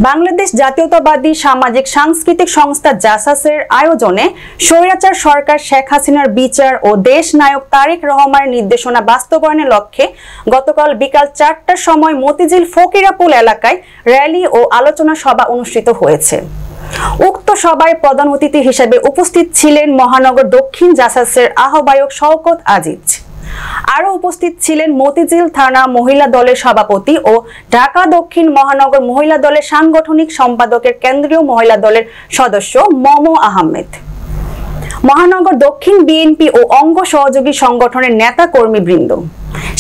বাংলাদেশ জাতীয়তাবাদী সামাজিক সাংস্কৃতিক সংস্থা জাসাসের আয়োজনে স্বৈরাচার সরকার শেখ হাসিনার বিচার ও দেশ নায়ক তারেক রহমানের নির্দেশনা বাস্তবায়নের লক্ষ্যে গতকাল বিকাল ৪টার সময় মতিঝিল ফকিরাপুল এলাকায় র্যালি ও আলোচনা সভা অনুষ্ঠিত হয়েছে। উক্ত সভায় প্রধান অতিথি হিসেবে উপস্থিত ছিলেন মহানগর দক্ষিণ জাসাসের আহ্বায়ক শওকত আজিজ। আরো উপস্থিত ছিলেন মতিঝিল থানা মহিলা দলের সভাপতি ও ঢাকা দক্ষিণ মহানগর মহিলা দলের সাংগঠনিক সম্পাদকের কেন্দ্রীয় মহিলা দলের সদস্য মমো আহমেদ, মহানগর দক্ষিণ বিএনপি ও অঙ্গ সহযোগী সংগঠনের নেতা কর্মীবৃন্দ।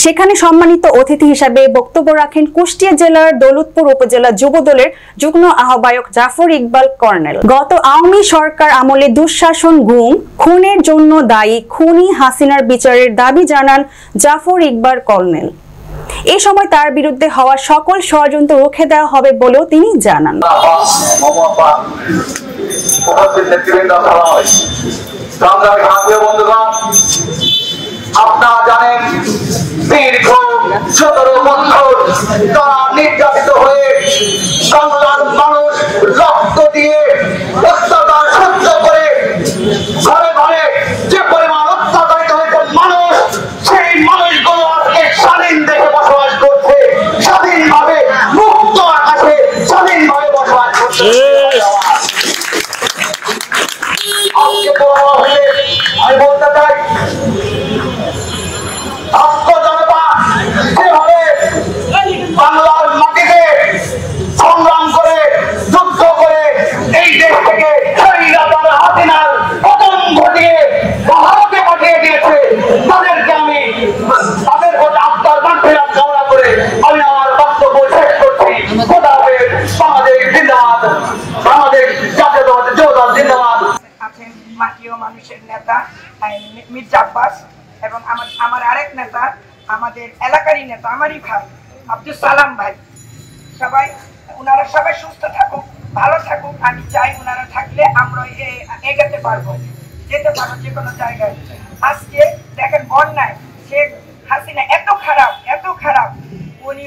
সেখানে সম্মানিত অতিথি হিসেবে বক্তব্য রাখেন কুষ্টিয়া জেলার দৌলতপুর উপজেলা যুব দলের যুগ্ম আহ্বায়ক জাফর ইকবাল কর্নেল। গত আওয়ামী সরকার আমলে দুঃশাসন, গুম, খুনের জন্য দায়ী খুনি হাসিনার বিচারের দাবি জানান জাফর ইকবাল কর্নেল। এই সময় তার বিরুদ্ধে হওয়া সকল ষড়যন্ত্র রুখে দেওয়া হবে বলেও তিনি জানান। আপনারা জানেন দীর্ঘ ১৭ বছর তারা নির্যাতিত হয়ে বাংলার মানুষ রক্ত দিয়ে অত্যাচার সহ্য করে ঘরে ঘরে যে পরিমাণ অত্যাচারিত হয়েছে মানুষ, সেই মানুষগুলো আজকে স্বাধীন দেশে বসবাস করছে, স্বাধীনভাবে মুক্ত আকাশে স্বাধীনভাবে বসবাস করছে। আজকে আমি বলতে চাই বাংলার মাটিতে সংগ্রাম করে যুদ্ধ করে এই দেশ থেকে হাসিনার পতন ঘটিয়ে ভারতে পাঠিয়ে দিয়েছে, তাদেরকে আমি তাদের প্রতি আত্মার মানফিরাত কামনা করে আমি আমার বক্তব্য শেষ করছি। খোদা হাফেজ। বাংলাদেশ জিন্দাবাদ, বাংলাদেশ জাতীয়তাবাদী যুবদল জিন্দাবাদ। আছেন মাটিও মানুষের নেতা মির্জা আব্বাস এবং আমার আরেক নেতা, আমাদের এলাকারই নেতা, আমারই ভাই আব্দুল সালাম ভাই, সবাই ওনারা সবাই সুস্থ থাকুক, ভালো থাকুক। আমি চাই ওনারা থাকলে আমরা এগোতে পারবো, যেতে পারবো যে কোনো জায়গায়। আজকে দেখেন বন্যায় শেখ হাসিনা এত খারাপ উনি